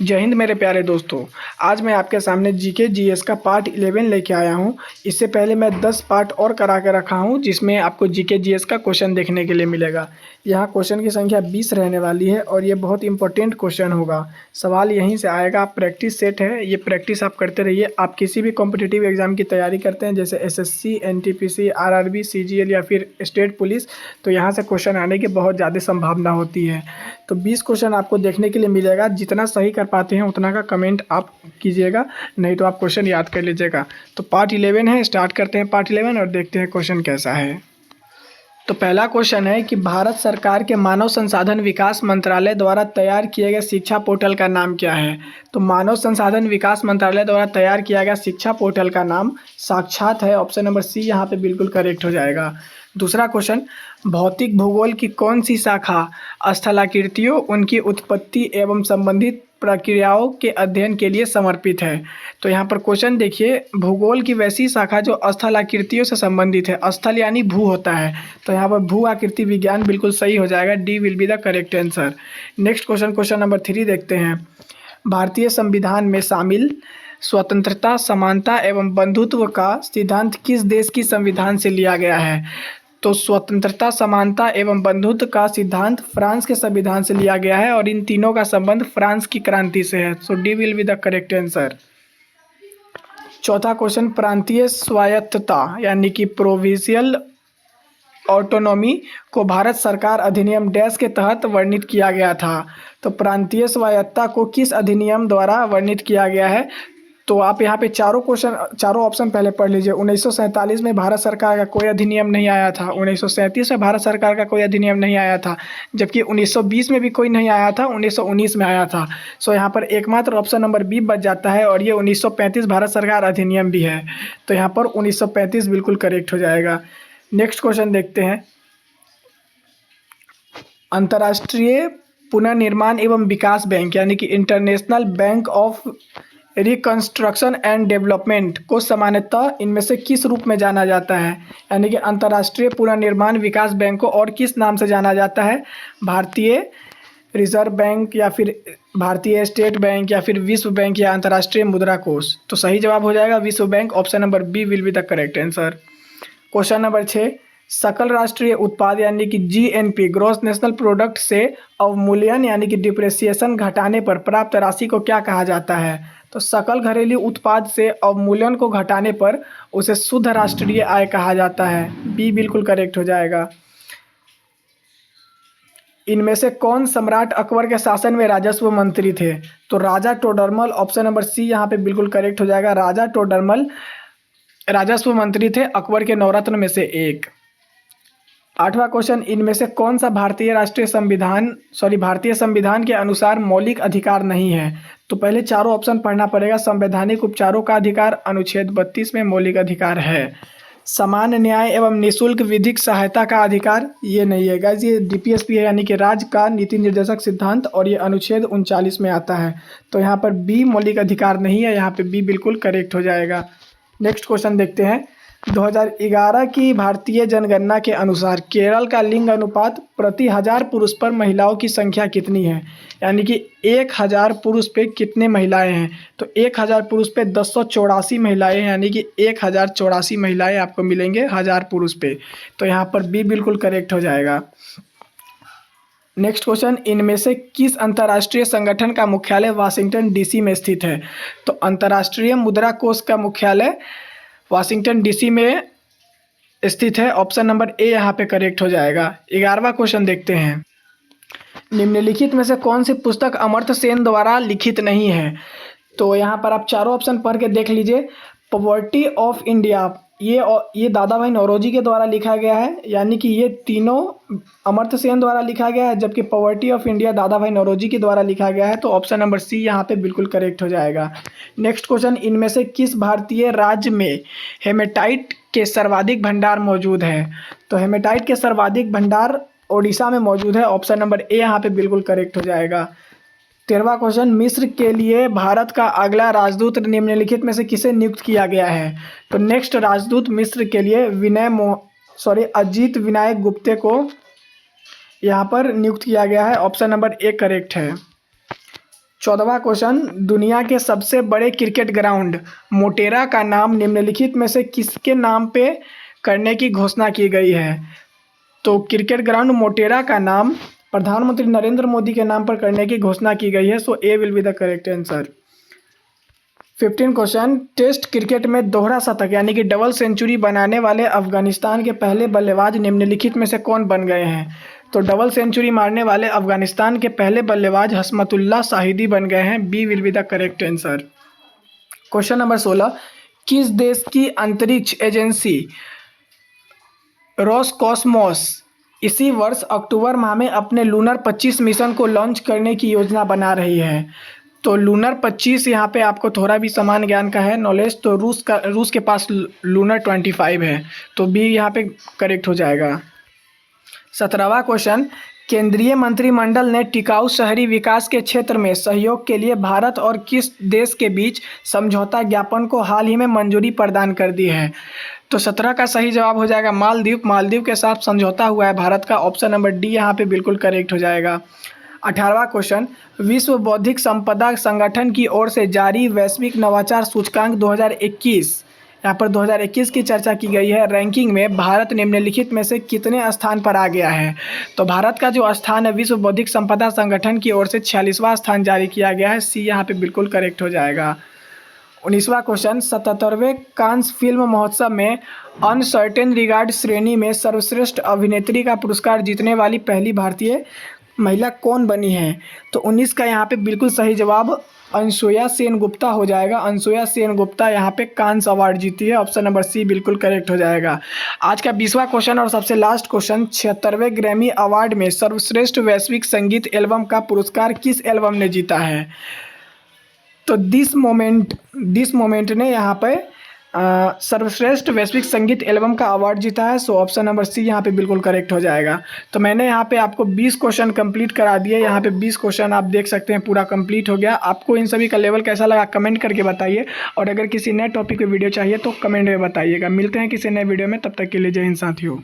जय हिंद मेरे प्यारे दोस्तों। आज मैं आपके सामने जीके जीएस का पार्ट 11 लेके आया हूं। इससे पहले मैं 10 पार्ट और करा के रखा हूं जिसमें आपको जीके जीएस का क्वेश्चन देखने के लिए मिलेगा। यहां क्वेश्चन की संख्या 20 रहने वाली है और ये बहुत इंपॉर्टेंट क्वेश्चन होगा। सवाल यहीं से आएगा। प्रैक्टिस सेट है, ये प्रैक्टिस आप करते रहिए। आप किसी भी कॉम्पिटिटिव एग्जाम की तैयारी करते हैं जैसे एसएससी, एनटीपीसी, आरआरबी, सीजीएल या फिर स्टेट पुलिस, तो यहाँ से क्वेश्चन आने की बहुत ज़्यादा संभावना होती है। तो 20 क्वेश्चन आपको देखने के लिए मिलेगा। जितना सही कर पाते हैं उतना का कमेंट आप कीजिएगा, नहीं तो आप क्वेश्चन याद कर लीजिएगा। तो पार्ट 11 है, स्टार्ट करते हैं पार्ट 11 और देखते हैं क्वेश्चन कैसा है। तो पहला क्वेश्चन है कि भारत सरकार के मानव संसाधन विकास मंत्रालय द्वारा तैयार किए गए शिक्षा पोर्टल का नाम क्या है। तो मानव संसाधन विकास मंत्रालय द्वारा तैयार किया गया शिक्षा पोर्टल का नाम साक्षात है। ऑप्शन नंबर सी यहाँ पे बिल्कुल करेक्ट हो जाएगा। दूसरा क्वेश्चन, भौतिक भूगोल की कौन सी शाखा स्थलाकृतियों, उनकी उत्पत्ति एवं संबंधित प्रक्रियाओं के अध्ययन के लिए समर्पित है। तो यहाँ पर क्वेश्चन देखिए, भूगोल की वैसी शाखा जो स्थलाकृतियों से संबंधित है। स्थल यानी भू होता है, तो यहाँ पर भू आकृति विज्ञान बिल्कुल सही हो जाएगा। D will be the correct answer. Next question, question number 3 देखते हैं। भारतीय संविधान में शामिल स्वतंत्रता, समानता एवं बंधुत्व का सिद्धांत किस देश की संविधान से लिया गया है। तो स्वतंत्रता, समानता एवं बंधुत्व का सिद्धांत फ्रांस के संविधान से लिया गया है और इन तीनों का संबंध फ्रांस की क्रांति से है। So D will be the correct answer. चौथा क्वेश्चन, प्रांतीय स्वायत्तता यानी कि प्रोविंशियल ऑटोनॉमी को भारत सरकार अधिनियम डैश के तहत वर्णित किया गया था। तो प्रांतीय स्वायत्तता को किस अधिनियम द्वारा वर्णित किया गया है। तो आप यहाँ पे चारों ऑप्शन पहले पढ़ लीजिए। 1947 में भारत सरकार का कोई अधिनियम नहीं आया था। 1937 में भारत सरकार का कोई अधिनियम नहीं आया था, जबकि 1920 में भी कोई नहीं आया था। 1919 में आया था। सो यहाँ पर एकमात्र ऑप्शन नंबर बी बच जाता है और ये 1935 भारत सरकार अधिनियम भी है। तो यहाँ पर 1935 बिल्कुल करेक्ट हो जाएगा। नेक्स्ट क्वेश्चन देखते हैं। अंतर्राष्ट्रीय पुनर्निर्माण एवं विकास बैंक यानी कि international bank of reconstruction and development को सामान्यतः इनमें से किस रूप में जाना जाता है। यानी कि अंतर्राष्ट्रीय पुनर्निर्माण विकास बैंक को और किस नाम से जाना जाता है। भारतीय रिजर्व बैंक या फिर भारतीय स्टेट बैंक या फिर विश्व बैंक या अंतर्राष्ट्रीय मुद्रा कोष। तो सही जवाब हो जाएगा विश्व bank. Option number B will be the correct answer. Question number 6, सकल राष्ट्रीय उत्पाद यानी कि जीएनपी ग्रॉस नेशनल प्रोडक्ट से अवमूल्यन यानी कि डिप्रेसिएशन घटाने पर प्राप्त राशि को क्या कहा जाता है। तो सकल घरेलू उत्पाद से अवमूल्यन को घटाने पर उसे शुद्ध राष्ट्रीय आय कहा जाता है। बी बिल्कुल करेक्ट हो जाएगा। इनमें से कौन सम्राट अकबर के शासन में राजस्व मंत्री थे। तो राजा टोडरमल। ऑप्शन नंबर सी यहाँ पे बिल्कुल करेक्ट हो जाएगा। राजा टोडरमल राजस्व मंत्री थे, अकबर के नवरत्न में से एक। 8वां क्वेश्चन, इनमें से कौन सा भारतीय संविधान के अनुसार मौलिक अधिकार नहीं है। तो पहले चारों ऑप्शन पढ़ना पड़ेगा। संवैधानिक उपचारों का अधिकार अनुच्छेद 32 में मौलिक अधिकार है। समान न्याय एवं निःशुल्क विधिक सहायता का अधिकार ये नहीं है गाइस, ये डीपीएसपी है यानी कि राज्य का नीति निर्देशक सिद्धांत और ये अनुच्छेद 39 में आता है। तो यहाँ पर बी मौलिक अधिकार नहीं है, यहाँ पे बी बिल्कुल करेक्ट हो जाएगा। नेक्स्ट क्वेश्चन देखते हैं। 2011 की भारतीय जनगणना के अनुसार केरल का लिंग अनुपात प्रति 1000 पुरुष पर महिलाओं की संख्या कितनी है। यानी कि 1000 पुरुष पे कितने महिलाएं हैं। तो 1000 पुरुष पे 1084 महिलाएं हैं, यानी कि 1084 महिलाएं आपको मिलेंगे 1000 पुरुष पे। तो यहाँ पर बी बिल्कुल करेक्ट हो जाएगा। नेक्स्ट क्वेश्चन, इनमें से किस अंतर्राष्ट्रीय संगठन का मुख्यालय वाशिंगटन डीसी में स्थित है। तो अंतर्राष्ट्रीय मुद्रा कोष का मुख्यालय वाशिंगटन डीसी में स्थित है। ऑप्शन नंबर ए यहाँ पे करेक्ट हो जाएगा। 11वां क्वेश्चन देखते हैं। निम्नलिखित में से कौन सी पुस्तक अमर्त्य सेन द्वारा लिखित नहीं है। तो यहाँ पर आप चारों ऑप्शन पढ़ के देख लीजिए। पॉवर्टी ऑफ इंडिया ये दादा भाई नौरोजी के द्वारा लिखा गया है, यानी कि ये तीनों अमर्त्य सेन द्वारा लिखा गया है, जबकि पॉवर्टी ऑफ इंडिया दादा भाई नौरोजी के द्वारा लिखा गया है। तो ऑप्शन नंबर सी यहाँ पे बिल्कुल करेक्ट हो जाएगा। नेक्स्ट क्वेश्चन, इनमें से किस भारतीय राज्य में हेमेटाइट के सर्वाधिक भंडार मौजूद है। तो हेमेटाइट के सर्वाधिक भंडार ओडिशा में मौजूद है। ऑप्शन नंबर ए यहाँ पे बिल्कुल करेक्ट हो जाएगा। 13वां क्वेश्चन, मिस्र के लिए भारत का अगला राजदूत निम्नलिखित में से किसे नियुक्त किया गया है। तो नेक्स्ट राजदूत मिस्र के लिए अजीत विनायक गुप्ते को यहाँ पर नियुक्त किया गया है। ऑप्शन नंबर ए करेक्ट है। 14वां क्वेश्चन, दुनिया के सबसे बड़े क्रिकेट ग्राउंड मोटेरा का नाम निम्नलिखित में से किसके नाम पे करने की घोषणा की गई है? तो क्रिकेट ग्राउंड मोटेरा का नाम प्रधानमंत्री नरेंद्र मोदी के नाम पर करने की घोषणा की गई है। So A will be the correct answer. 15 question, test cricket में दोहरा शतक यानी कि डबल सेंचुरी बनाने वाले अफगानिस्तान के पहले बल्लेबाज निम्नलिखित में से कौन बन गए हैं? तो डबल सेंचुरी मारने वाले अफगानिस्तान के पहले बल्लेबाज हस्मतुल्लाह शाहिदी बन गए हैं। B will be the correct answer. Question number 16, किस देश की अंतरिक्ष एजेंसी रोसकॉस्मोस इसी वर्ष अक्टूबर माह में अपने लूनर 25 मिशन को लॉन्च करने की योजना बना रही है? तो लूनर 25 यहाँ पे आपको थोड़ा भी समान ज्ञान का है नॉलेज, तो रूस के पास लूनर 25 है, तो बी यहाँ पे करेक्ट हो जाएगा। 17वां क्वेश्चन, केंद्रीय मंत्रिमंडल ने टिकाऊ शहरी विकास के क्षेत्र में सहयोग के लिए भारत और किस देश के बीच समझौता ज्ञापन को हाल ही में मंजूरी प्रदान कर दी है? तो 17 का सही जवाब हो जाएगा मालदीव। मालदीव के साथ समझौता हुआ है भारत का। ऑप्शन नंबर डी यहाँ पे बिल्कुल करेक्ट हो जाएगा। 18वां क्वेश्चन, विश्व बौद्धिक संपदा संगठन की ओर से जारी वैश्विक नवाचार सूचकांक 2021, यहाँ पर 2021 की चर्चा की गई है। रैंकिंग में भारत निम्नलिखित में से कितने स्थान पर आ गया है? तो भारत का जो स्थान है विश्व बौद्धिक संपदा संगठन की ओर से 46वां स्थान जारी किया गया है। सी यहाँ पे बिल्कुल करेक्ट हो जाएगा। 19वां क्वेश्चन, 77वें कांस फिल्म महोत्सव में अनसर्टेन रिगार्ड श्रेणी में सर्वश्रेष्ठ अभिनेत्री का पुरस्कार जीतने वाली पहली भारतीय महिला कौन बनी है? तो 19 का यहाँ पे बिल्कुल सही जवाब अनसुया सेन गुप्ता हो जाएगा। अनसुया सेन गुप्ता यहाँ पे कांस अवार्ड जीती है। ऑप्शन नंबर सी बिल्कुल करेक्ट हो जाएगा। आज का 20वां क्वेश्चन और सबसे लास्ट क्वेश्चन, 76वें ग्रैमी अवार्ड में सर्वश्रेष्ठ वैश्विक संगीत एल्बम का पुरस्कार किस एल्बम ने जीता है? तो दिस मोमेंट ने यहाँ पे सर्वश्रेष्ठ वैश्विक संगीत एल्बम का अवार्ड जीता है। सो ऑप्शन नंबर सी यहाँ पे बिल्कुल करेक्ट हो जाएगा। तो मैंने यहाँ पे आपको 20 क्वेश्चन कंप्लीट करा दिए। यहाँ पे 20 क्वेश्चन आप देख सकते हैं पूरा कंप्लीट हो गया। आपको इन सभी का लेवल कैसा लगा कमेंट करके बताइए, और अगर किसी नए टॉपिक पे वीडियो चाहिए तो कमेंट में बताइएगा। मिलते हैं किसी नए वीडियो में, तब तक के लिए जय हिंद साथियों।